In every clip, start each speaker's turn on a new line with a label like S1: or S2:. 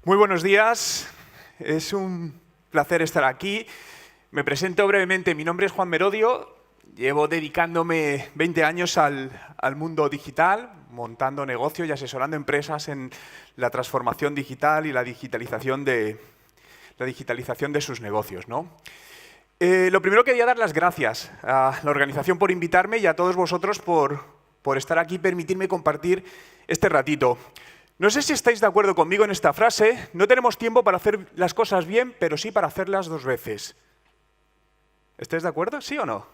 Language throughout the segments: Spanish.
S1: Muy buenos días, es un placer estar aquí. Me presento brevemente, mi nombre es Juan Merodio, llevo dedicándome 20 años al mundo digital, montando negocios y asesorando empresas en la transformación digital y la digitalización de sus negocios, ¿no? Lo primero quería dar las gracias a la organización por invitarme y a todos vosotros por estar aquí y permitirme compartir este ratito. No sé si estáis de acuerdo conmigo en esta frase, no tenemos tiempo para hacer las cosas bien, pero sí para hacerlas dos veces. ¿Estáis de acuerdo? ¿Sí o no?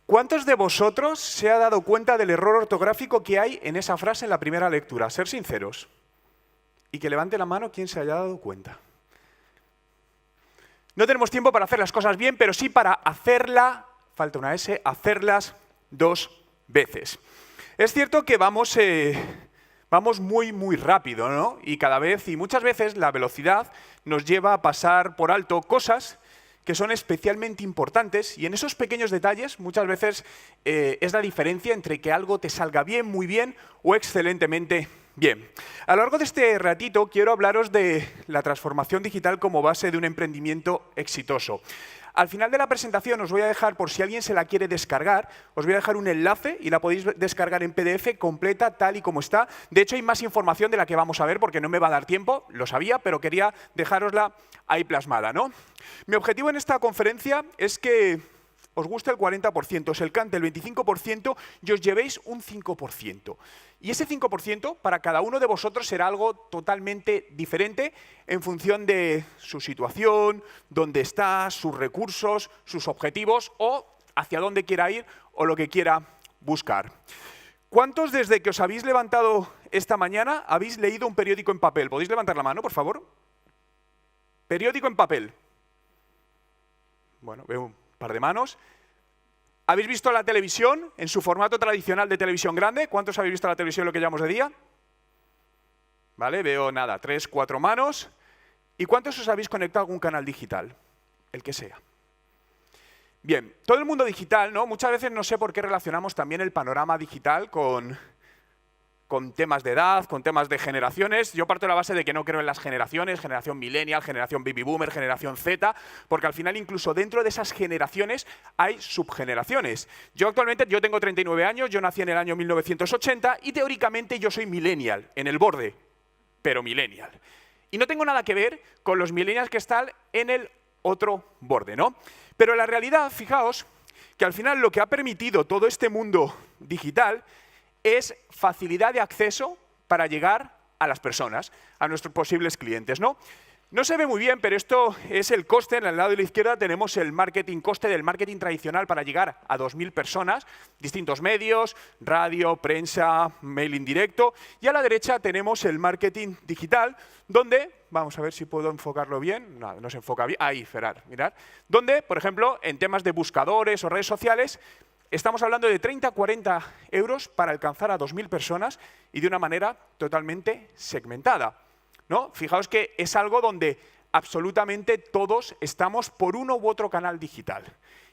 S1: ¿Cuántos de vosotros se ha dado cuenta del error ortográfico que hay en esa frase en la primera lectura? Ser sinceros. Y que levante la mano quien se haya dado cuenta. No tenemos tiempo para hacer las cosas bien, pero sí para hacerlas dos veces. Es cierto que vamos muy rápido, ¿no? Y muchas veces la velocidad nos lleva a pasar por alto cosas que son especialmente importantes y en esos pequeños detalles muchas veces es la diferencia entre que algo te salga bien, muy bien o excelentemente bien. A lo largo de este ratito quiero hablaros de la transformación digital como base de un emprendimiento exitoso. Al final de la presentación os voy a dejar, por si alguien se la quiere descargar, os voy a dejar un enlace y la podéis descargar en PDF completa, tal y como está. De hecho, hay más información de la que vamos a ver porque no me va a dar tiempo, lo sabía, pero quería dejárosla ahí plasmada, ¿no? Mi objetivo en esta conferencia es que os guste el 40%, os encante el 25% y os llevéis un 5%. Y ese 5% para cada uno de vosotros será algo totalmente diferente en función de su situación, dónde está, sus recursos, sus objetivos o hacia dónde quiera ir o lo que quiera buscar. ¿Cuántos desde que os habéis levantado esta mañana habéis leído un periódico en papel? ¿Podéis levantar la mano, por favor? Periódico en papel. Bueno, veo un par de manos. ¿Habéis visto la televisión en su formato tradicional de televisión grande? ¿Cuántos habéis visto la televisión lo que llamamos de día? Vale, veo nada, 3, 4 manos. ¿Y cuántos os habéis conectado a algún canal digital? El que sea. Bien, todo el mundo digital, ¿no? Muchas veces no sé por qué relacionamos también el panorama digital con temas de edad, con temas de generaciones. Yo parto de la base de que no creo en las generaciones, generación millennial, generación baby boomer, generación Z, porque al final incluso dentro de esas generaciones hay subgeneraciones. Yo tengo 39 años, yo nací en el año 1980 y teóricamente yo soy millennial, en el borde, pero millennial. Y no tengo nada que ver con los millennials que están en el otro borde, ¿no? Pero la realidad, fijaos, que al final lo que ha permitido todo este mundo digital es facilidad de acceso para llegar a las personas, a nuestros posibles clientes, ¿no? No se ve muy bien, pero esto es el coste. En el lado de la izquierda tenemos el coste del marketing tradicional para llegar a 2.000 personas, distintos medios, radio, prensa, mail indirecto. Y a la derecha tenemos el marketing digital, donde, vamos a ver si puedo enfocarlo bien, no se enfoca bien, ahí, Ferrar, mirad, donde, por ejemplo, en temas de buscadores o redes sociales, estamos hablando de 30 a 40 euros para alcanzar a 2.000 personas y de una manera totalmente segmentada, ¿no? Fijaos que es algo donde absolutamente todos estamos por uno u otro canal digital.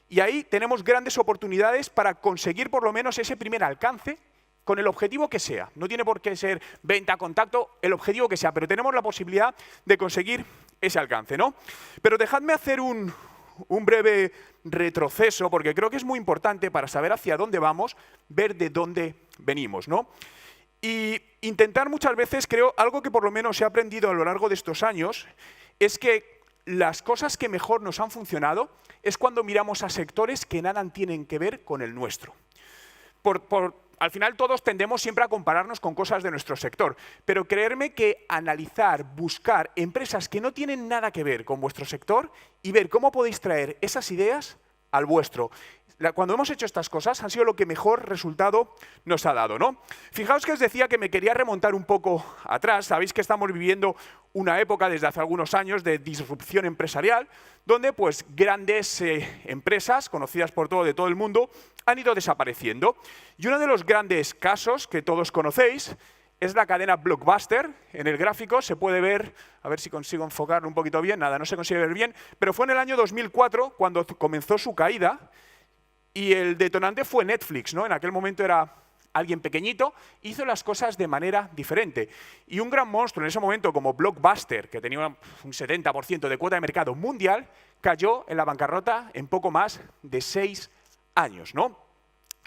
S1: Y ahí tenemos grandes oportunidades para conseguir por lo menos ese primer alcance con el objetivo que sea. No tiene por qué ser venta, contacto, el objetivo que sea, pero tenemos la posibilidad de conseguir ese alcance, ¿no? Pero dejadme hacer un breve retroceso, porque creo que es muy importante para saber hacia dónde vamos, ver de dónde venimos, ¿no? Y intentar muchas veces, creo, algo que por lo menos he aprendido a lo largo de estos años, es que las cosas que mejor nos han funcionado es cuando miramos a sectores que nada tienen que ver con el nuestro. Al final todos tendemos siempre a compararnos con cosas de nuestro sector, pero creerme que analizar, buscar empresas que no tienen nada que ver con vuestro sector y ver cómo podéis traer esas ideas al vuestro. Cuando hemos hecho estas cosas han sido lo que mejor resultado nos ha dado, ¿no? Fijaos que os decía que me quería remontar un poco atrás. Sabéis que estamos viviendo una época desde hace algunos años de disrupción empresarial, donde pues grandes empresas conocidas por de todo el mundo han ido desapareciendo. Y uno de los grandes casos que todos conocéis es la cadena Blockbuster. En el gráfico se puede ver, a ver si consigo enfocarlo un poquito bien, nada, no se consigue ver bien, pero fue en el año 2004 cuando comenzó su caída y el detonante fue Netflix, ¿no? En aquel momento era alguien pequeñito, hizo las cosas de manera diferente. Y un gran monstruo en ese momento como Blockbuster, que tenía un 70% de cuota de mercado mundial, cayó en la bancarrota en poco más de 6 años, ¿no?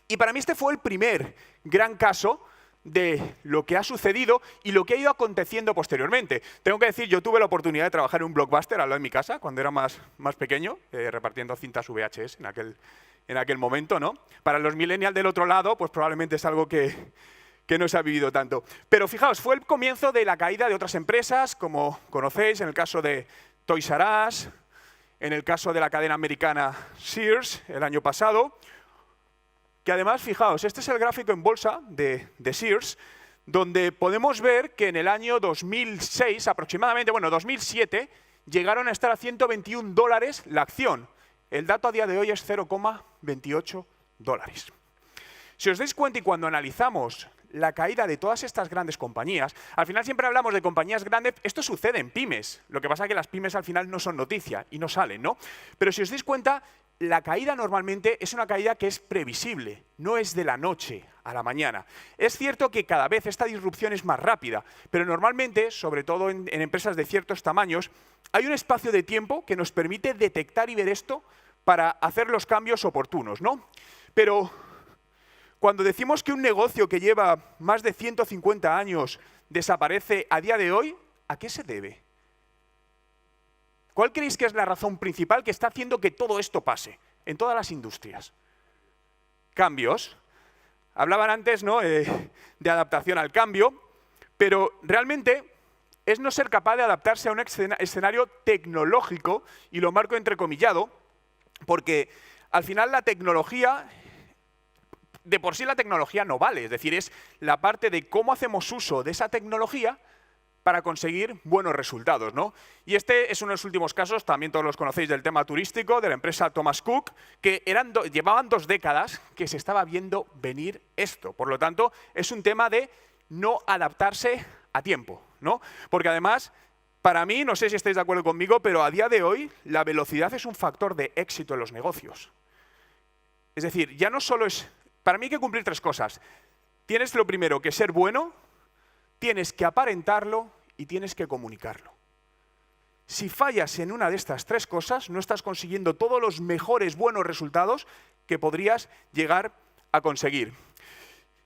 S1: Y para mí este fue el primer gran caso de lo que ha sucedido y lo que ha ido aconteciendo posteriormente. Tengo que decir, yo tuve la oportunidad de trabajar en un Blockbuster al lado de mi casa cuando era más pequeño, repartiendo cintas VHS en aquel momento, ¿no? Para los millennials del otro lado, pues probablemente es algo que no se ha vivido tanto. Pero fijaos, fue el comienzo de la caída de otras empresas, como conocéis, en el caso de Toys R Us, en el caso de la cadena americana Sears el año pasado, que además, fijaos, este es el gráfico en bolsa de Sears, donde podemos ver que en el año 2006, aproximadamente, bueno, 2007, llegaron a estar a $121 la acción. El dato a día de hoy es $0,28. Si os dais cuenta y cuando analizamos la caída de todas estas grandes compañías, al final siempre hablamos de compañías grandes, esto sucede en pymes, lo que pasa es que las pymes al final no son noticia y no salen, ¿no? Pero si os dais cuenta, la caída normalmente es una caída que es previsible, no es de la noche a la mañana. Es cierto que cada vez esta disrupción es más rápida, pero normalmente, sobre todo en empresas de ciertos tamaños, hay un espacio de tiempo que nos permite detectar y ver esto para hacer los cambios oportunos, ¿no? Pero cuando decimos que un negocio que lleva más de 150 años desaparece a día de hoy, ¿a qué se debe? ¿Cuál creéis que es la razón principal que está haciendo que todo esto pase en todas las industrias? Cambios. Hablaban antes, ¿no?, de adaptación al cambio, pero realmente es no ser capaz de adaptarse a un escenario tecnológico, y lo marco entrecomillado, porque al final la tecnología, de por sí la tecnología no vale, es decir, es la parte de cómo hacemos uso de esa tecnología para conseguir buenos resultados, ¿no? Y este es uno de los últimos casos, también todos los conocéis, del tema turístico, de la empresa Thomas Cook, que llevaban 2 décadas que se estaba viendo venir esto. Por lo tanto, es un tema de no adaptarse a tiempo, ¿no? Porque además, para mí, no sé si estáis de acuerdo conmigo, pero a día de hoy la velocidad es un factor de éxito en los negocios. Es decir, ya no solo es... Para mí hay que cumplir 3 cosas. Tienes lo primero que ser bueno, tienes que aparentarlo y tienes que comunicarlo. Si fallas en una de estas 3 cosas, no estás consiguiendo todos los mejores buenos resultados que podrías llegar a conseguir.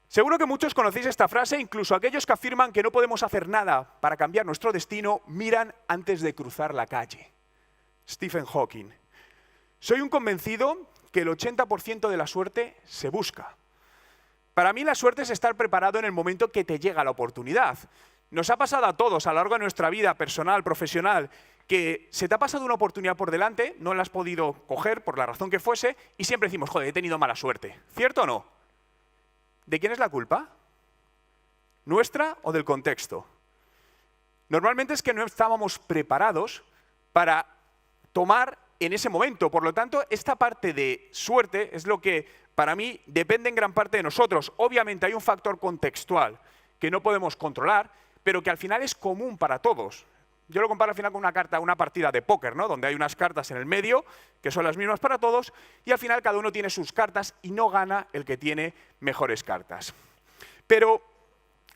S1: Seguro que muchos conocéis esta frase, incluso aquellos que afirman que no podemos hacer nada para cambiar nuestro destino, miran antes de cruzar la calle. Stephen Hawking. Soy un convencido que el 80% de la suerte se busca. Para mí la suerte es estar preparado en el momento que te llega la oportunidad. Nos ha pasado a todos a lo largo de nuestra vida personal, profesional, que se te ha pasado una oportunidad por delante, no la has podido coger por la razón que fuese y siempre decimos, joder, he tenido mala suerte. ¿Cierto o no? ¿De quién es la culpa? ¿Nuestra o del contexto? Normalmente es que no estábamos preparados para tomar en ese momento. Por lo tanto, esta parte de suerte es lo que para mí depende en gran parte de nosotros. Obviamente hay un factor contextual que no podemos controlar, pero que al final es común para todos. Yo lo comparo al final con una partida de póker, ¿no?, donde hay unas cartas en el medio que son las mismas para todos y al final cada uno tiene sus cartas y no gana el que tiene mejores cartas. Pero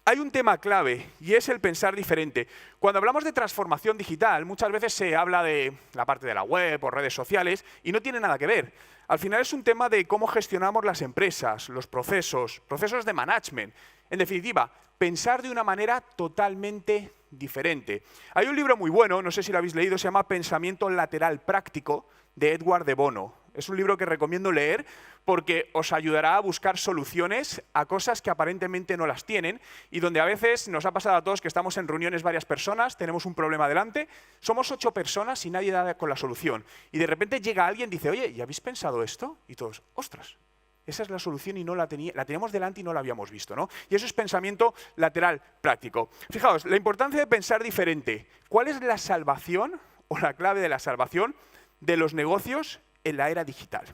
S1: hay un tema clave y es el pensar diferente. Cuando hablamos de transformación digital, muchas veces se habla de la parte de la web o redes sociales y no tiene nada que ver. Al final es un tema de cómo gestionamos las empresas, los procesos de management. En definitiva, pensar de una manera totalmente diferente. Hay un libro muy bueno, no sé si lo habéis leído, se llama Pensamiento lateral práctico, de Edward de Bono. Es un libro que recomiendo leer porque os ayudará a buscar soluciones a cosas que aparentemente no las tienen y donde a veces nos ha pasado a todos que estamos en reuniones varias personas, tenemos un problema delante, somos 8 personas y nadie da con la solución. Y de repente llega alguien y dice, oye, ¿ya habéis pensado esto? Y todos, ostras, esa es la solución y no la teníamos delante y no la habíamos visto, ¿no? Y eso es pensamiento lateral práctico. Fijaos, la importancia de pensar diferente. ¿Cuál es la salvación o la clave de la salvación de los negocios en la era digital?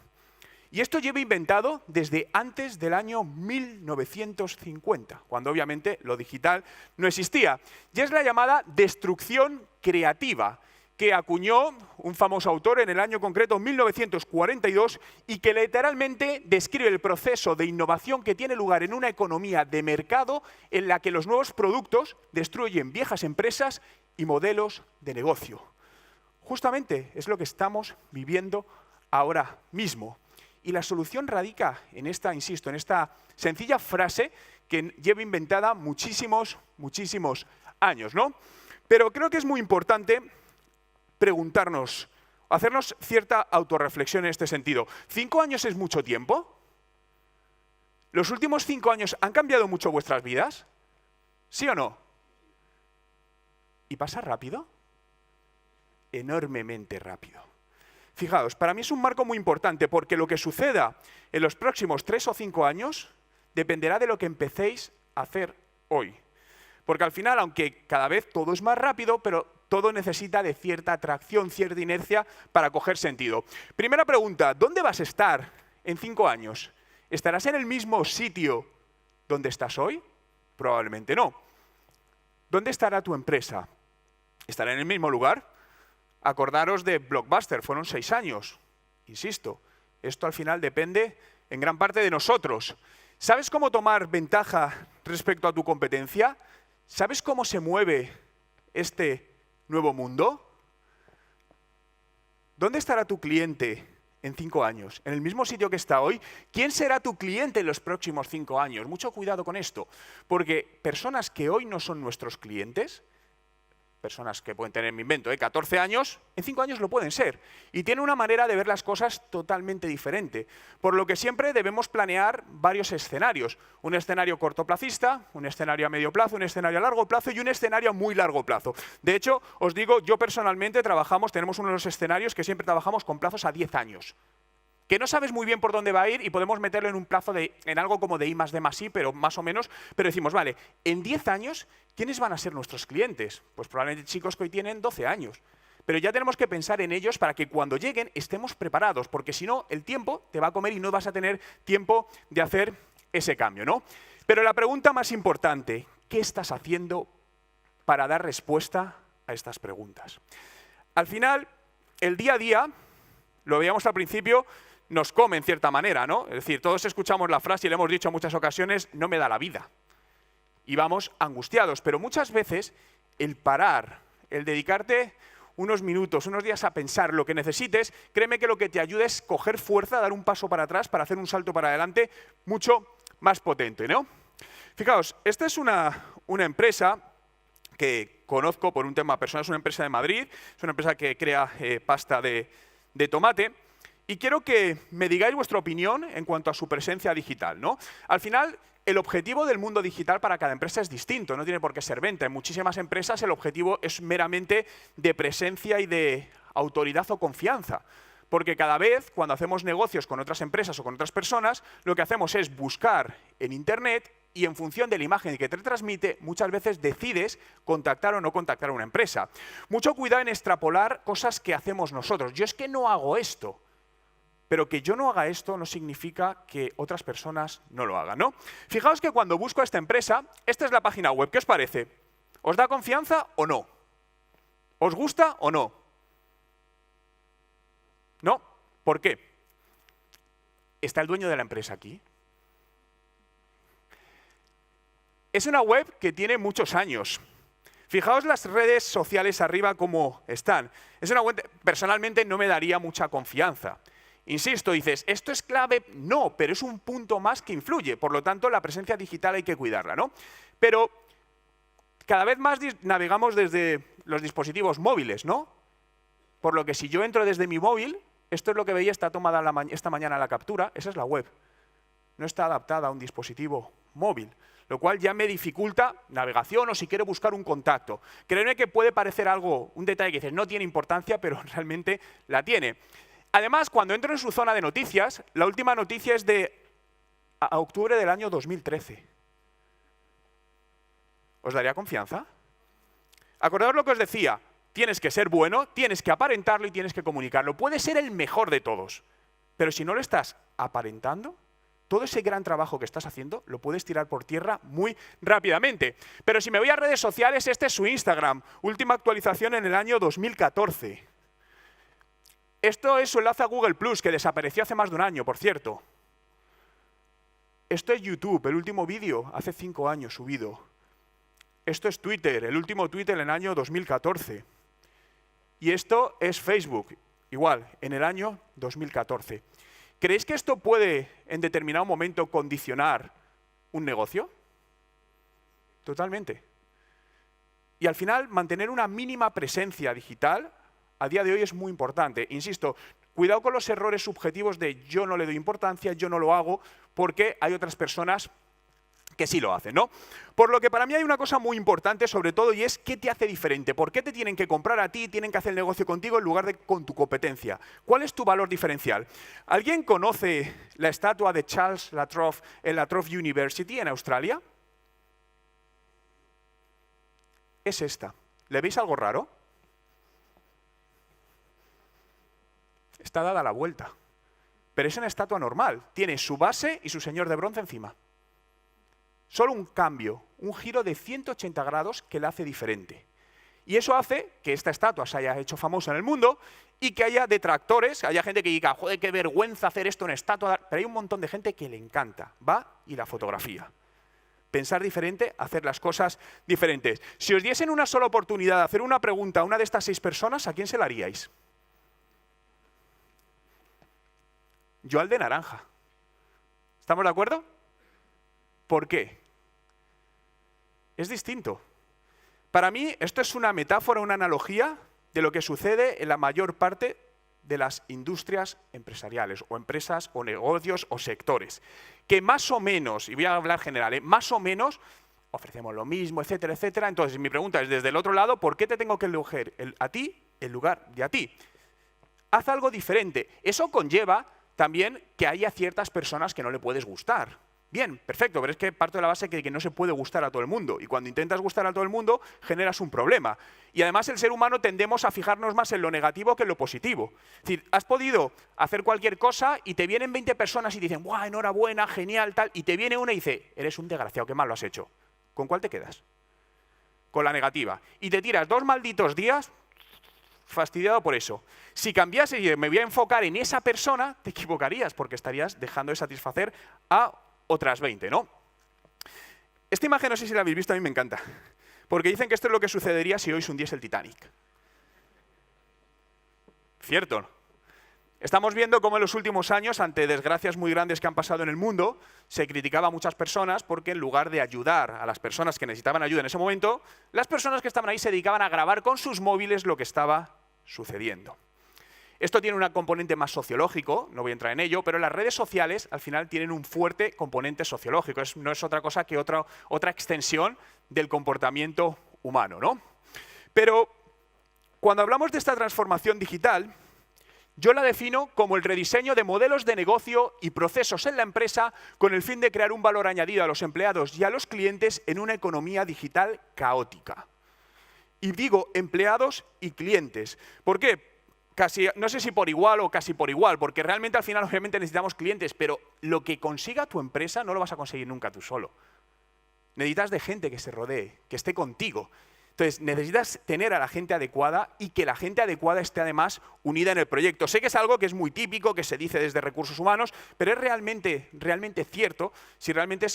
S1: Y esto lleva inventado desde antes del año 1950, cuando obviamente lo digital no existía. Y es la llamada destrucción creativa, que acuñó un famoso autor en el año concreto 1942 y que literalmente describe el proceso de innovación que tiene lugar en una economía de mercado en la que los nuevos productos destruyen viejas empresas y modelos de negocio. Justamente es lo que estamos viviendo ahora mismo. Y la solución radica en esta, insisto, en esta sencilla frase que lleva inventada muchísimos años, ¿no? Pero creo que es muy importante preguntarnos, hacernos cierta autorreflexión en este sentido. ¿5 años es mucho tiempo? ¿Los últimos 5 años han cambiado mucho vuestras vidas? ¿Sí o no? ¿Y pasa rápido? Enormemente rápido. Fijaos, para mí es un marco muy importante porque lo que suceda en los próximos 3 o 5 años dependerá de lo que empecéis a hacer hoy. Porque al final, aunque cada vez todo es más rápido, pero todo necesita de cierta atracción, cierta inercia para coger sentido. Primera pregunta, ¿dónde vas a estar en 5 años? ¿Estarás en el mismo sitio donde estás hoy? Probablemente no. ¿Dónde estará tu empresa? ¿Estará en el mismo lugar? Acordaros de Blockbuster, fueron 6 años. Insisto, esto al final depende en gran parte de nosotros. ¿Sabes cómo tomar ventaja respecto a tu competencia? ¿Sabes cómo se mueve este nuevo mundo? ¿Dónde estará tu cliente en 5 años? ¿En el mismo sitio que está hoy? ¿Quién será tu cliente en los próximos 5 años? Mucho cuidado con esto, porque personas que hoy no son nuestros clientes, personas que pueden tener, me invento, 14 años, en 5 años lo pueden ser. Y tienen una manera de ver las cosas totalmente diferente. Por lo que siempre debemos planear varios escenarios. Un escenario cortoplacista, un escenario a medio plazo, un escenario a largo plazo y un escenario a muy largo plazo. De hecho, os digo, yo personalmente tenemos uno de los escenarios que siempre trabajamos con plazos a 10 años. Que no sabes muy bien por dónde va a ir y podemos meterlo en un plazo en algo como de I+D+I, pero más o menos, pero decimos, vale, en 10 años, ¿quiénes van a ser nuestros clientes? Pues probablemente chicos que hoy tienen 12 años. Pero ya tenemos que pensar en ellos para que cuando lleguen estemos preparados, porque si no, el tiempo te va a comer y no vas a tener tiempo de hacer ese cambio, ¿no? Pero la pregunta más importante, ¿qué estás haciendo para dar respuesta a estas preguntas? Al final, el día a día, lo veíamos al principio, nos come en cierta manera, ¿no? Es decir, todos escuchamos la frase y le hemos dicho en muchas ocasiones, no me da la vida. Y vamos angustiados, pero muchas veces el parar, el dedicarte unos minutos, unos días a pensar lo que necesites, créeme que lo que te ayuda es coger fuerza, dar un paso para atrás para hacer un salto para adelante mucho más potente, ¿no? Fijaos, esta es una empresa que conozco por un tema personal, es una empresa de Madrid, es una empresa que crea pasta de tomate. Y quiero que me digáis vuestra opinión en cuanto a su presencia digital, ¿no? Al final, el objetivo del mundo digital para cada empresa es distinto, no tiene por qué ser venta. En muchísimas empresas el objetivo es meramente de presencia y de autoridad o confianza. Porque cada vez, cuando hacemos negocios con otras empresas o con otras personas, lo que hacemos es buscar en Internet y en función de la imagen que te transmite, muchas veces decides contactar o no contactar a una empresa. Mucho cuidado en extrapolar cosas que hacemos nosotros. Yo es que no hago esto. Pero que yo no haga esto no significa que otras personas no lo hagan, ¿no? Fijaos que cuando busco a esta empresa, esta es la página web. ¿Qué os parece? ¿Os da confianza o no? ¿Os gusta o no? ¿No? ¿Por qué? ¿Está el dueño de la empresa aquí? Es una web que tiene muchos años. Fijaos las redes sociales arriba cómo están. Es una web, personalmente no me daría mucha confianza. Insisto, dices, ¿esto es clave? No, pero es un punto más que influye. Por lo tanto, la presencia digital hay que cuidarla, ¿no? Pero cada vez más navegamos desde los dispositivos móviles, ¿no? Por lo que si yo entro desde mi móvil, esto es lo que veía, está tomada esta mañana la captura, esa es la web. No está adaptada a un dispositivo móvil, lo cual ya me dificulta navegación o si quiero buscar un contacto. Créeme que puede parecer algo, un detalle que dices, no tiene importancia, pero realmente la tiene. Además, cuando entro en su zona de noticias, la última noticia es de octubre del año 2013. ¿Os daría confianza? Acordaos lo que os decía, tienes que ser bueno, tienes que aparentarlo y tienes que comunicarlo. Puede ser el mejor de todos, pero si no lo estás aparentando, todo ese gran trabajo que estás haciendo lo puedes tirar por tierra muy rápidamente. Pero si me voy a redes sociales, este es su Instagram, última actualización en el año 2014. Esto es su enlace a Google+, que desapareció hace más de un año, por cierto. Esto es YouTube, el último vídeo, hace 5 años subido. Esto es Twitter, el último Twitter en el año 2014. Y esto es Facebook, igual, en el año 2014. ¿Creéis que esto puede, en determinado momento, condicionar un negocio? Totalmente. Y al final, mantener una mínima presencia digital a día de hoy es muy importante. Insisto, cuidado con los errores subjetivos de yo no le doy importancia, yo no lo hago, porque hay otras personas que sí lo hacen, ¿no? Por lo que para mí hay una cosa muy importante sobre todo y es ¿qué te hace diferente? ¿Por qué te tienen que comprar a ti, tienen que hacer el negocio contigo en lugar de con tu competencia? ¿Cuál es tu valor diferencial? ¿Alguien conoce la estatua de Charles La Trobe en La Trobe University en Australia? Es esta. ¿Le veis algo raro? Está dada la vuelta. Pero es una estatua normal. Tiene su base y su señor de bronce encima. Solo un cambio, un giro de 180 grados que la hace diferente. Y eso hace que esta estatua se haya hecho famosa en el mundo y que haya detractores, haya gente que diga, joder, qué vergüenza hacer esto en estatua. Pero hay un montón de gente que le encanta. Va y la fotografía. Pensar diferente, hacer las cosas diferentes. Si os diesen una sola oportunidad de hacer una pregunta a una de estas 6 personas, ¿a quién se la haríais? Yo al de naranja. ¿Estamos de acuerdo? ¿Por qué? Es distinto. Para mí, esto es una metáfora, una analogía de lo que sucede en la mayor parte de las industrias empresariales, o empresas, o negocios, o sectores, que más o menos, y voy a hablar general, más o menos ofrecemos lo mismo, etcétera, etcétera. Entonces, mi pregunta es, desde el otro lado, ¿por qué te tengo que elegir a ti en lugar de a ti? Haz algo diferente. Eso conlleva también que haya ciertas personas que no le puedes gustar. Bien, perfecto, pero es que parto de la base de que no se puede gustar a todo el mundo. Y cuando intentas gustar a todo el mundo, generas un problema. Y además el ser humano tendemos a fijarnos más en lo negativo que en lo positivo. Es decir, has podido hacer cualquier cosa y te vienen 20 personas y dicen, ¡guau, enhorabuena, genial, tal! Y te viene una y dice, eres un desgraciado, qué mal lo has hecho. ¿Con cuál te quedas? Con la negativa. Y te tiras 2 malditos días fastidiado por eso. Si cambiases y me voy a enfocar en esa persona, te equivocarías porque estarías dejando de satisfacer a otras 20, ¿no? Esta imagen, no sé si la habéis visto, a mí me encanta. Porque dicen que esto es lo que sucedería si hoy se hundiese el Titanic. Cierto. Estamos viendo cómo en los últimos años, ante desgracias muy grandes que han pasado en el mundo, se criticaba a muchas personas porque en lugar de ayudar a las personas que necesitaban ayuda en ese momento, las personas que estaban ahí se dedicaban a grabar con sus móviles lo que estaba sucediendo. Esto tiene un componente más sociológico, no voy a entrar en ello, pero las redes sociales al final tienen un fuerte componente sociológico. No es otra cosa que otra extensión del comportamiento humano, ¿no? Pero cuando hablamos de esta transformación digital, yo la defino como el rediseño de modelos de negocio y procesos en la empresa con el fin de crear un valor añadido a los empleados y a los clientes en una economía digital caótica. Y digo empleados y clientes. ¿Por qué? Casi, no sé si por igual o casi por igual, porque realmente al final obviamente necesitamos clientes, pero lo que consiga tu empresa no lo vas a conseguir nunca tú solo. Necesitas de gente que se rodee, que esté contigo. Entonces, necesitas tener a la gente adecuada y que la gente adecuada esté además unida en el proyecto. Sé que es algo que es muy típico, que se dice desde recursos humanos, pero es realmente cierto. Si realmente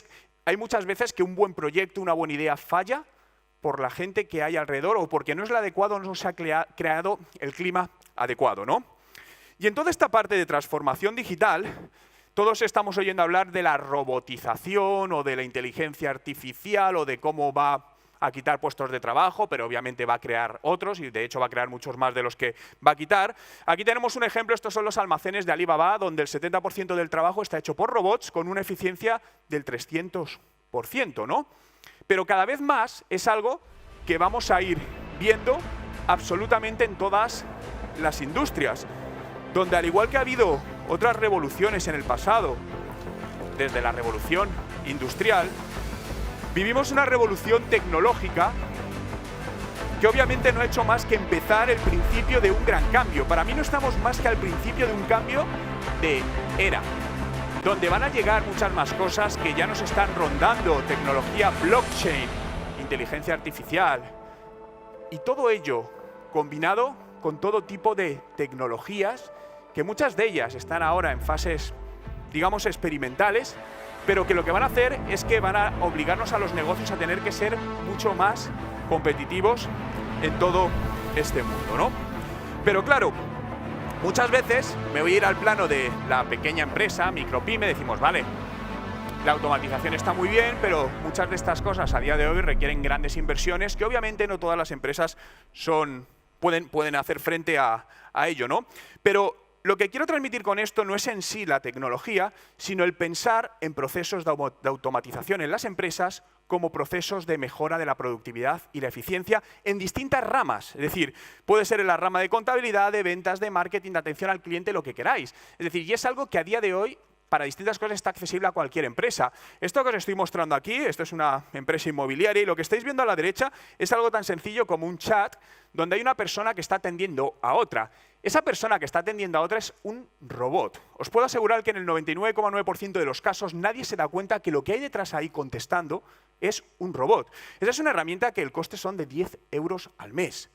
S1: hay muchas veces que un buen proyecto, una buena idea falla por la gente que hay alrededor o porque no es lo adecuado, no se ha creado el clima adecuado, ¿no? Y en toda esta parte de transformación digital, todos estamos oyendo hablar de la robotización o de la inteligencia artificial o de cómo va a quitar puestos de trabajo, pero obviamente va a crear otros y de hecho va a crear muchos más de los que va a quitar. Aquí tenemos un ejemplo, estos son los almacenes de Alibaba, donde el 70% del trabajo está hecho por robots con una eficiencia del 300%, ¿no? Pero cada vez más es algo que vamos a ir viendo absolutamente en todas las industrias, donde al igual que ha habido otras revoluciones en el pasado, desde la revolución industrial, vivimos una revolución tecnológica que obviamente no ha hecho más que empezar el principio de un gran cambio. Para mí no estamos más que al principio de un cambio de era, donde van a llegar muchas más cosas que ya nos están rondando, tecnología blockchain, inteligencia artificial, y todo ello combinado con todo tipo de tecnologías que muchas de ellas están ahora en fases, digamos, experimentales, pero que lo que van a hacer es que van a obligarnos a los negocios a tener que ser mucho más competitivos en todo este mundo, ¿no? Pero claro, muchas veces me voy a ir al plano de la pequeña empresa, micropyme, decimos, vale, la automatización está muy bien, pero muchas de estas cosas a día de hoy requieren grandes inversiones que obviamente no todas las empresas pueden hacer frente a ello, ¿no? Pero lo que quiero transmitir con esto no es en sí la tecnología, sino el pensar en procesos de automatización en las empresas como procesos de mejora de la productividad y la eficiencia en distintas ramas. Es decir, puede ser en la rama de contabilidad, de ventas, de marketing, de atención al cliente, lo que queráis. Es decir, y es algo que a día de hoy para distintas cosas está accesible a cualquier empresa. Esto que os estoy mostrando aquí, esto es una empresa inmobiliaria y lo que estáis viendo a la derecha es algo tan sencillo como un chat donde hay una persona que está atendiendo a otra. Esa persona que está atendiendo a otra es un robot. Os puedo asegurar que en el 99,9% de los casos nadie se da cuenta que lo que hay detrás ahí contestando es un robot. Esa es una herramienta que el coste son de 10 euros al mes,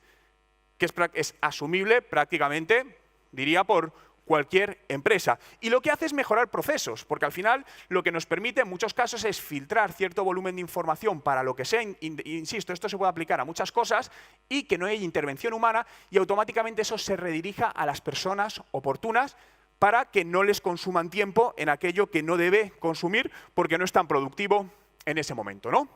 S1: que es asumible prácticamente, diría, por cualquier empresa. Y lo que hace es mejorar procesos, porque al final lo que nos permite en muchos casos es filtrar cierto volumen de información para lo que sea, insisto, esto se puede aplicar a muchas cosas y que no haya intervención humana y automáticamente eso se redirija a las personas oportunas para que no les consuman tiempo en aquello que no debe consumir porque no es tan productivo en ese momento, ¿no?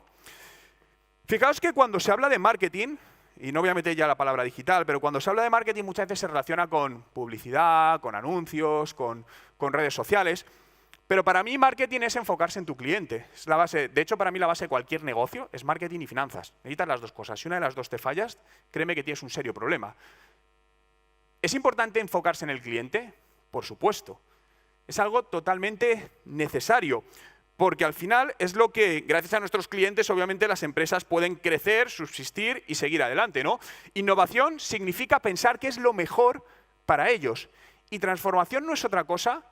S1: Fijaos que cuando se habla de marketing, y no voy a meter ya la palabra digital, pero cuando se habla de marketing muchas veces se relaciona con publicidad, con anuncios, con redes sociales. Pero para mí marketing es enfocarse en tu cliente. Es la base, de hecho, para mí la base de cualquier negocio es marketing y finanzas. Necesitas las dos cosas. Si una de las dos te fallas, créeme que tienes un serio problema. ¿Es importante enfocarse en el cliente? Por supuesto. Es algo totalmente necesario. Porque al final es lo que, gracias a nuestros clientes, obviamente las empresas pueden crecer, subsistir y seguir adelante, ¿no? Innovación significa pensar qué es lo mejor para ellos. Y transformación no es otra cosa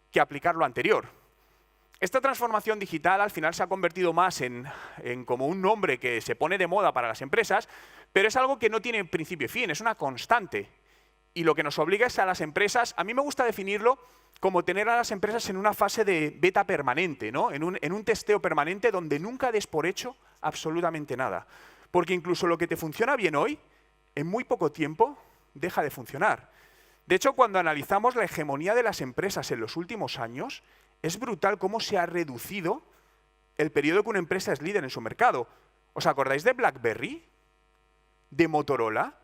S1: que aplicar lo anterior. Esta transformación digital al final se ha convertido más en como un nombre que se pone de moda para las empresas, pero es algo que no tiene principio y fin, es una constante. Y lo que nos obliga es a las empresas, a mí me gusta definirlo como tener a las empresas en una fase de beta permanente, ¿no? en un testeo permanente donde nunca des por hecho absolutamente nada. Porque incluso lo que te funciona bien hoy, en muy poco tiempo, deja de funcionar. De hecho, cuando analizamos la hegemonía de las empresas en los últimos años, es brutal cómo se ha reducido el periodo que una empresa es líder en su mercado. ¿Os acordáis de BlackBerry? ¿De Motorola?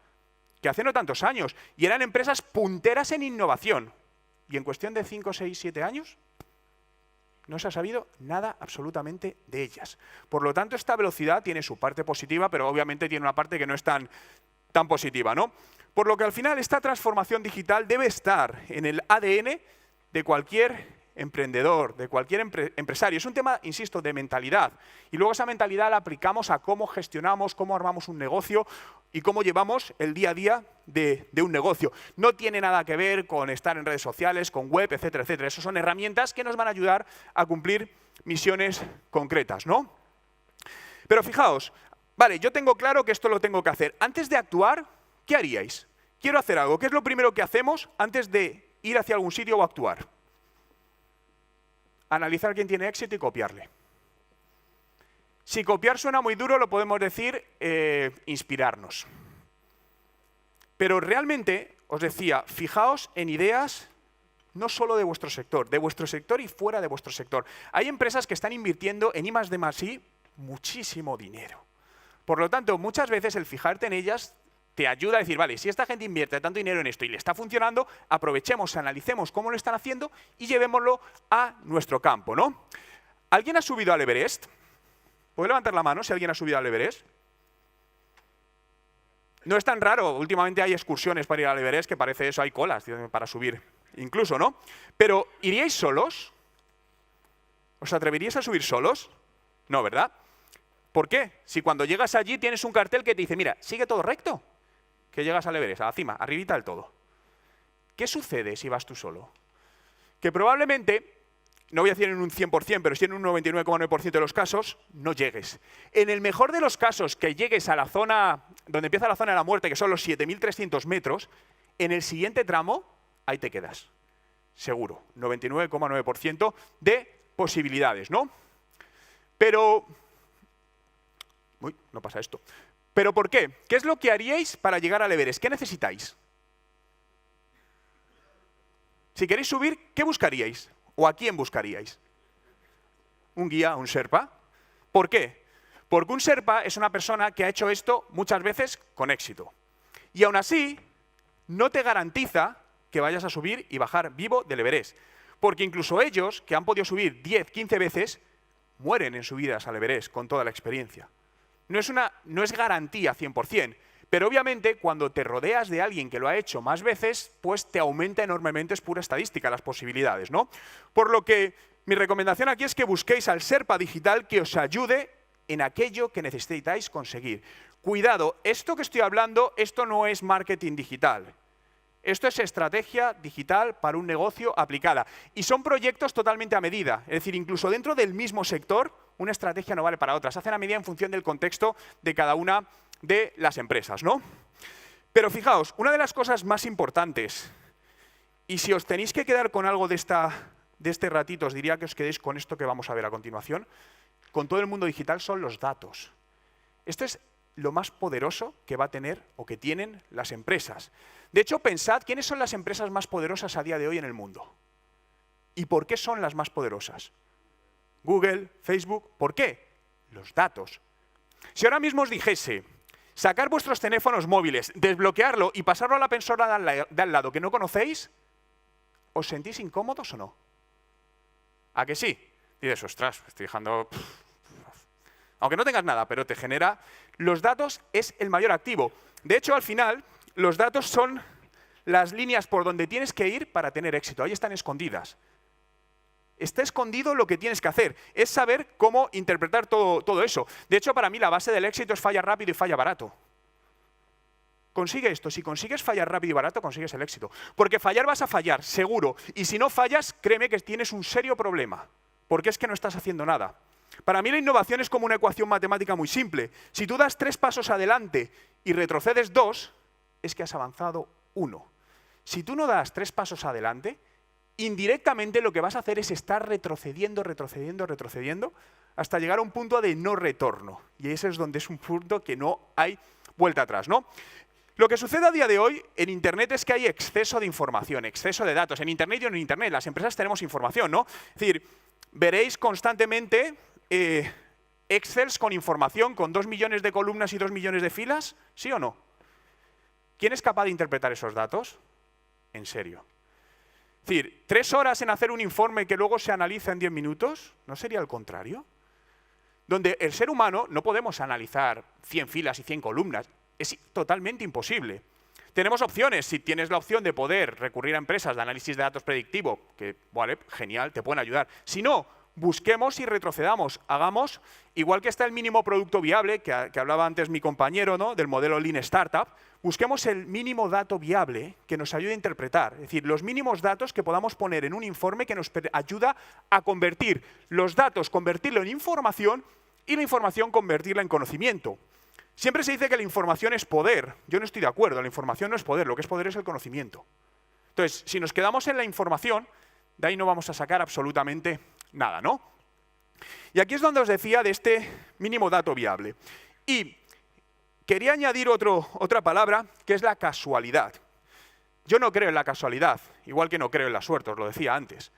S1: Que hace no tantos años, y eran empresas punteras en innovación. Y en cuestión de 5, 6, 7 años, no se ha sabido nada absolutamente de ellas. Por lo tanto, esta velocidad tiene su parte positiva, pero obviamente tiene una parte que no es tan positiva, ¿no? Por lo que al final esta transformación digital debe estar en el ADN de cualquier emprendedor, de cualquier empresario. Es un tema, insisto, de mentalidad. Y luego esa mentalidad la aplicamos a cómo gestionamos, cómo armamos un negocio y cómo llevamos el día a día de un negocio. No tiene nada que ver con estar en redes sociales, con web, etcétera, etcétera. Esas son herramientas que nos van a ayudar a cumplir misiones concretas, ¿no? Pero fijaos, vale, yo tengo claro que esto lo tengo que hacer. Antes de actuar, ¿qué haríais? Quiero hacer algo. ¿Qué es lo primero que hacemos antes de ir hacia algún sitio o actuar? Analizar quién tiene éxito y copiarle. Si copiar suena muy duro, lo podemos decir inspirarnos. Pero realmente, os decía, fijaos en ideas no solo de vuestro sector y fuera de vuestro sector. Hay empresas que están invirtiendo en I+D+I muchísimo dinero. Por lo tanto, muchas veces el fijarte en ellas te ayuda a decir, vale, si esta gente invierte tanto dinero en esto y le está funcionando, aprovechemos, analicemos cómo lo están haciendo y llevémoslo a nuestro campo, ¿no? ¿Alguien ha subido al Everest? ¿Puede levantar la mano si alguien ha subido al Everest? No es tan raro, últimamente hay excursiones para ir al Everest que parece eso, hay colas para subir, incluso, ¿no? Pero, ¿iríais solos? ¿Os atreveríais a subir solos? No, ¿verdad? ¿Por qué? Si cuando llegas allí tienes un cartel que te dice, mira, sigue todo recto, que llegas al Everest, a la cima, arribita del todo. ¿Qué sucede si vas tú solo? Que probablemente no voy a decir en un 100%, pero sí en un 99,9% de los casos, no llegues. En el mejor de los casos que llegues a la zona, donde empieza la zona de la muerte, que son los 7.300 metros, en el siguiente tramo, ahí te quedas. Seguro, 99,9% de posibilidades, ¿no? Pero... Uy, no pasa esto. ¿Pero por qué? ¿Qué es lo que haríais para llegar al Everest? ¿Qué necesitáis? Si queréis subir, ¿qué buscaríais? ¿O a quién buscaríais? Un guía, un Sherpa. ¿Por qué? Porque un Sherpa es una persona que ha hecho esto muchas veces con éxito. Y aún así, no te garantiza que vayas a subir y bajar vivo del Everest. Porque incluso ellos, que han podido subir 10, 15 veces, mueren en subidas al Everest con toda la experiencia. No es garantía 100%, pero obviamente cuando te rodeas de alguien que lo ha hecho más veces, pues te aumenta enormemente, es pura estadística, las posibilidades, ¿no? Por lo que mi recomendación aquí es que busquéis al Sherpa digital que os ayude en aquello que necesitáis conseguir. Cuidado, esto que estoy hablando, esto no es marketing digital. Esto es estrategia digital para un negocio aplicada. Y son proyectos totalmente a medida. Es decir, incluso dentro del mismo sector, una estrategia no vale para otra. Se hacen a medida en función del contexto de cada una de las empresas, ¿no? Pero fijaos, una de las cosas más importantes, y si os tenéis que quedar con algo de este ratito, os diría que os quedéis con esto que vamos a ver a continuación, con todo el mundo digital, son los datos. Esto es lo más poderoso que va a tener o que tienen las empresas. De hecho, pensad quiénes son las empresas más poderosas a día de hoy en el mundo. ¿Y por qué son las más poderosas? Google, Facebook, ¿por qué? Los datos. Si ahora mismo os dijese, sacar vuestros teléfonos móviles, desbloquearlo y pasarlo a la persona de al lado que no conocéis, ¿os sentís incómodos o no? ¿A que sí? Dices, ostras, estoy dejando... Aunque no tengas nada, pero te genera... Los datos es el mayor activo. De hecho, al final, los datos son las líneas por donde tienes que ir para tener éxito. Ahí están escondidas. Está escondido lo que tienes que hacer. Es saber cómo interpretar todo eso. De hecho, para mí la base del éxito es falla rápido y falla barato. Consigue esto. Si consigues fallar rápido y barato, consigues el éxito. Porque fallar vas a fallar, seguro. Y si no fallas, créeme que tienes un serio problema. Porque es que no estás haciendo nada. Para mí la innovación es como una ecuación matemática muy simple. Si tú das 3 pasos adelante y retrocedes 2, es que has avanzado 1. Si tú no das 3 pasos adelante, indirectamente lo que vas a hacer es estar retrocediendo, hasta llegar a un punto de no retorno. Y ese es donde es un punto que no hay vuelta atrás, ¿no? Lo que sucede a día de hoy en Internet es que hay exceso de información, exceso de datos. En Internet y en Internet, las empresas tenemos información, ¿no? Es decir, veréis constantemente Excels con información, con 2 millones de columnas y 2 millones de filas, ¿sí o no? ¿Quién es capaz de interpretar esos datos? En serio. Es decir, 3 horas en hacer un informe que luego se analiza en 10 minutos, ¿no sería el contrario? Donde el ser humano no podemos analizar 100 filas y 100 columnas, es totalmente imposible. Tenemos opciones, si tienes la opción de poder recurrir a empresas de análisis de datos predictivo, que, vale, genial, te pueden ayudar. Si no, busquemos y retrocedamos, hagamos, igual que está el mínimo producto viable, que hablaba antes mi compañero, ¿no?, del modelo Lean Startup, busquemos el mínimo dato viable que nos ayude a interpretar. Es decir, los mínimos datos que podamos poner en un informe que nos ayuda a convertir los datos, convertirlo en información y la información convertirla en conocimiento. Siempre se dice que la información es poder. Yo no estoy de acuerdo, la información no es poder, lo que es poder es el conocimiento. Entonces, si nos quedamos en la información, de ahí no vamos a sacar absolutamente nada, ¿no? Y aquí es donde os decía de este mínimo dato viable. Y quería añadir otra palabra, que es la casualidad. Yo no creo en la casualidad, igual que no creo en la suerte, os lo decía antes.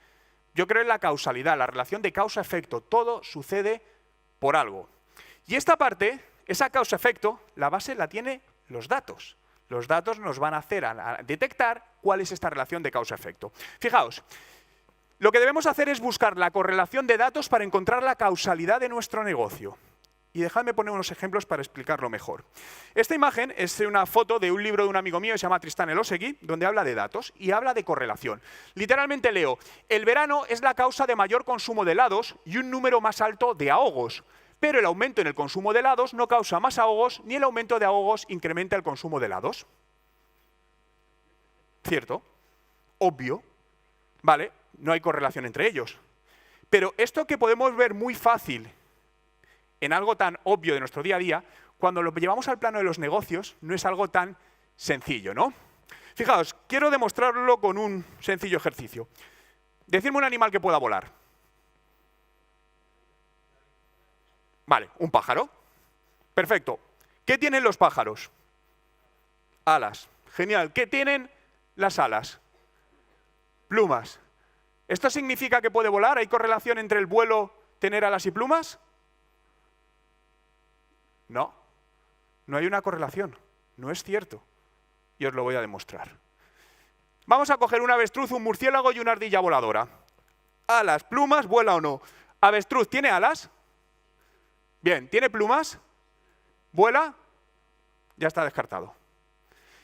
S1: Yo creo en la causalidad, la relación de causa-efecto. Todo sucede por algo. Y esta parte, esa causa-efecto, la base la tiene los datos. Los datos nos van a hacer a detectar cuál es esta relación de causa-efecto. Fijaos, lo que debemos hacer es buscar la correlación de datos para encontrar la causalidad de nuestro negocio. Y dejadme poner unos ejemplos para explicarlo mejor. Esta imagen es una foto de un libro de un amigo mío que se llama Tristán Elosegui, donde habla de datos y habla de correlación. Literalmente leo, el verano es la causa de mayor consumo de helados y un número más alto de ahogos. Pero el aumento en el consumo de helados no causa más ahogos, ni el aumento de ahogos incrementa el consumo de helados. ¿Cierto? Obvio. Vale, no hay correlación entre ellos. Pero esto que podemos ver muy fácil en algo tan obvio de nuestro día a día, cuando lo llevamos al plano de los negocios, no es algo tan sencillo, ¿no? Fijaos, quiero demostrarlo con un sencillo ejercicio. Decidme un animal que pueda volar. Vale, un pájaro. Perfecto. ¿Qué tienen los pájaros? Alas. Genial. ¿Qué tienen las alas? Plumas. ¿Esto significa que puede volar? ¿Hay correlación entre el vuelo, tener alas y plumas? No. No hay una correlación. No es cierto. Y os lo voy a demostrar. Vamos a coger un avestruz, un murciélago y una ardilla voladora. Alas, plumas, ¿vuela o no? ¿Avestruz tiene alas? Bien, ¿tiene plumas? ¿Vuela? Ya está descartado.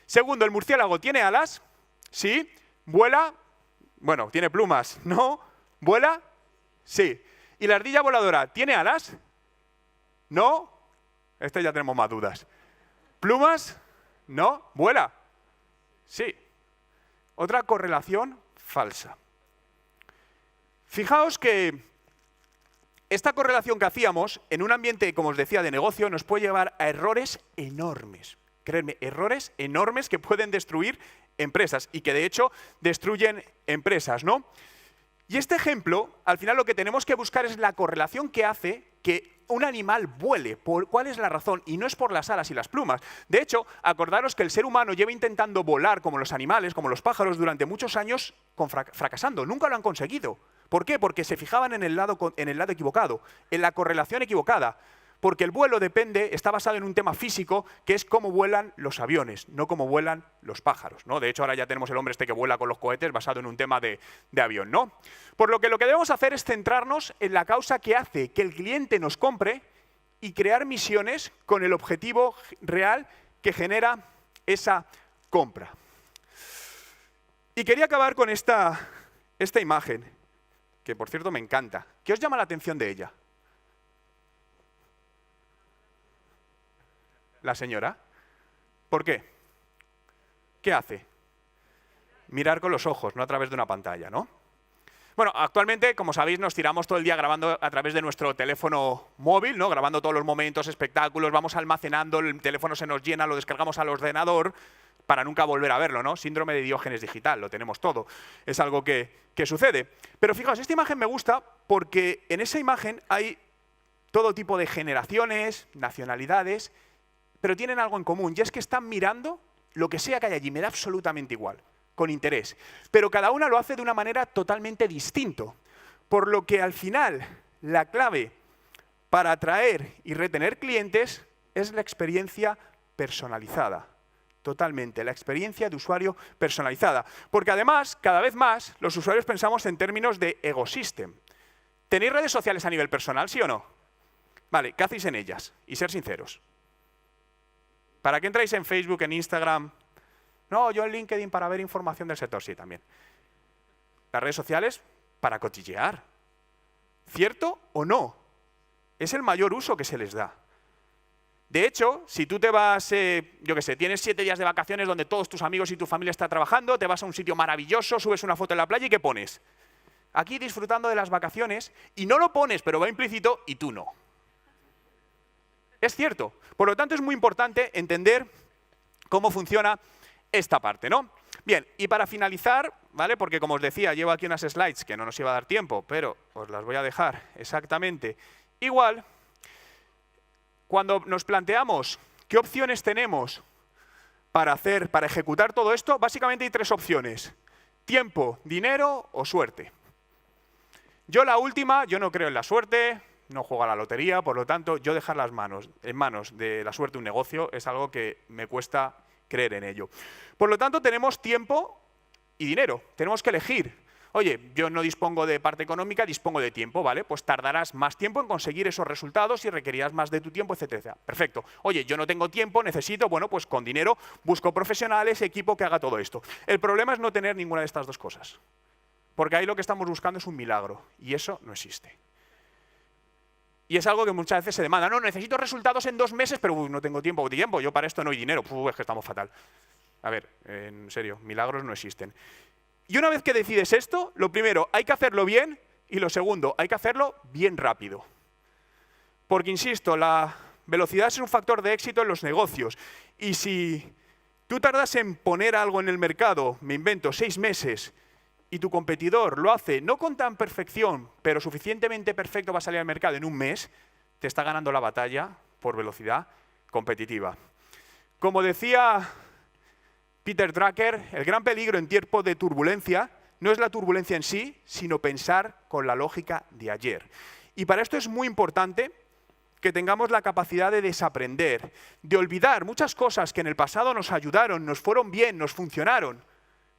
S1: Segundo, ¿el murciélago tiene alas? Sí. ¿Vuela? Bueno, ¿tiene plumas? No. ¿Vuela? Sí. ¿Y la ardilla voladora tiene alas? No. Este ya tenemos más dudas. ¿Plumas? No. ¿Vuela? Sí. Otra correlación falsa. Fijaos que esta correlación que hacíamos en un ambiente, como os decía, de negocio, nos puede llevar a errores enormes. Creedme, errores enormes que pueden destruir empresas y que de hecho destruyen empresas, ¿no? Y este ejemplo, al final lo que tenemos que buscar es la correlación que hace que un animal vuele. ¿Cuál es la razón? Y no es por las alas y las plumas. De hecho, acordaros que el ser humano lleva intentando volar como los animales, como los pájaros, durante muchos años fracasando. Nunca lo han conseguido. ¿Por qué? Porque se fijaban en el lado equivocado, en la correlación equivocada. Porque el vuelo está basado en un tema físico, que es cómo vuelan los aviones, no cómo vuelan los pájaros, ¿no? De hecho, ahora ya tenemos el hombre este que vuela con los cohetes basado en un tema de avión, ¿no? Por lo que debemos hacer es centrarnos en la causa que hace que el cliente nos compre y crear misiones con el objetivo real que genera esa compra. Y quería acabar con esta imagen, que por cierto me encanta. ¿Qué os llama la atención de ella? La señora. ¿Por qué? ¿Qué hace? Mirar con los ojos, no a través de una pantalla, ¿no? Bueno, actualmente, como sabéis, nos tiramos todo el día grabando a través de nuestro teléfono móvil, ¿no? Grabando todos los momentos, espectáculos, vamos almacenando, el teléfono se nos llena, lo descargamos al ordenador para nunca volver a verlo, ¿no? Síndrome de Diógenes digital, lo tenemos todo. Es algo que sucede. Pero fijaos, esta imagen me gusta porque en esa imagen hay todo tipo de generaciones, nacionalidades, pero tienen algo en común, y es que están mirando lo que sea que hay allí, me da absolutamente igual, con interés. Pero cada una lo hace de una manera totalmente distinta, por lo que al final la clave para atraer y retener clientes es la experiencia personalizada. Totalmente, la experiencia de usuario personalizada. Porque además, cada vez más, los usuarios pensamos en términos de ecosystem. ¿Tenéis redes sociales a nivel personal, sí o no? Vale, ¿qué hacéis en ellas? Y ser sinceros. ¿Para qué entráis en Facebook, en Instagram? No, yo en LinkedIn para ver información del sector, sí, también. Las redes sociales para cotillear. ¿Cierto o no? Es el mayor uso que se les da. De hecho, si tú te vas, yo qué sé, tienes 7 días de vacaciones donde todos tus amigos y tu familia están trabajando, te vas a un sitio maravilloso, subes una foto en la playa y ¿qué pones? Aquí disfrutando de las vacaciones, y no lo pones, pero va implícito, y tú no. Es cierto. Por lo tanto, es muy importante entender cómo funciona esta parte, ¿no? Bien, y para finalizar, ¿vale? Porque como os decía, llevo aquí unas slides que no nos iba a dar tiempo, pero os las voy a dejar exactamente igual. Cuando nos planteamos qué opciones tenemos para ejecutar todo esto, básicamente hay 3 opciones. Tiempo, dinero o suerte. Yo la última, yo no creo en la suerte, no juego a la lotería, por lo tanto, yo dejar en manos de la suerte un negocio es algo que me cuesta creer en ello. Por lo tanto, tenemos tiempo y dinero, tenemos que elegir. Oye, yo no dispongo de parte económica, dispongo de tiempo, ¿vale? Pues tardarás más tiempo en conseguir esos resultados y requerirás más de tu tiempo, etcétera. Perfecto. Oye, yo no tengo tiempo, necesito, bueno, pues con dinero busco profesionales, equipo que haga todo esto. El problema es no tener ninguna de estas 2 cosas. Porque ahí lo que estamos buscando es un milagro, y eso no existe. Y es algo que muchas veces se demanda. No, necesito resultados en 2 meses, pero no tengo tiempo. Yo para esto no hay dinero. Es que estamos fatal. A ver, en serio, milagros no existen. Y una vez que decides esto, lo primero, hay que hacerlo bien Y lo segundo, hay que hacerlo bien rápido. Porque, insisto, la velocidad es un factor de éxito en los negocios. Y si tú tardas en poner algo en el mercado, me invento, 6 meses, y tu competidor lo hace no con tan perfección, pero suficientemente perfecto para salir al mercado en un mes, te está ganando la batalla por velocidad competitiva. Como decía Peter Drucker, el gran peligro en tiempos de turbulencia no es la turbulencia en sí, sino pensar con la lógica de ayer. Y para esto es muy importante que tengamos la capacidad de desaprender, de olvidar muchas cosas que en el pasado nos ayudaron, nos fueron bien, nos funcionaron,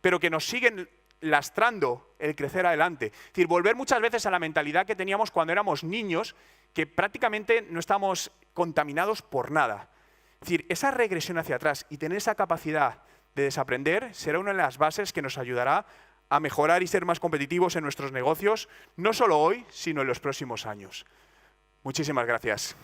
S1: pero que nos siguen lastrando el crecer adelante. Es decir, volver muchas veces a la mentalidad que teníamos cuando éramos niños, que prácticamente no estamos contaminados por nada. Es decir, esa regresión hacia atrás y tener esa capacidad de desaprender será una de las bases que nos ayudará a mejorar y ser más competitivos en nuestros negocios, no solo hoy, sino en los próximos años. Muchísimas gracias.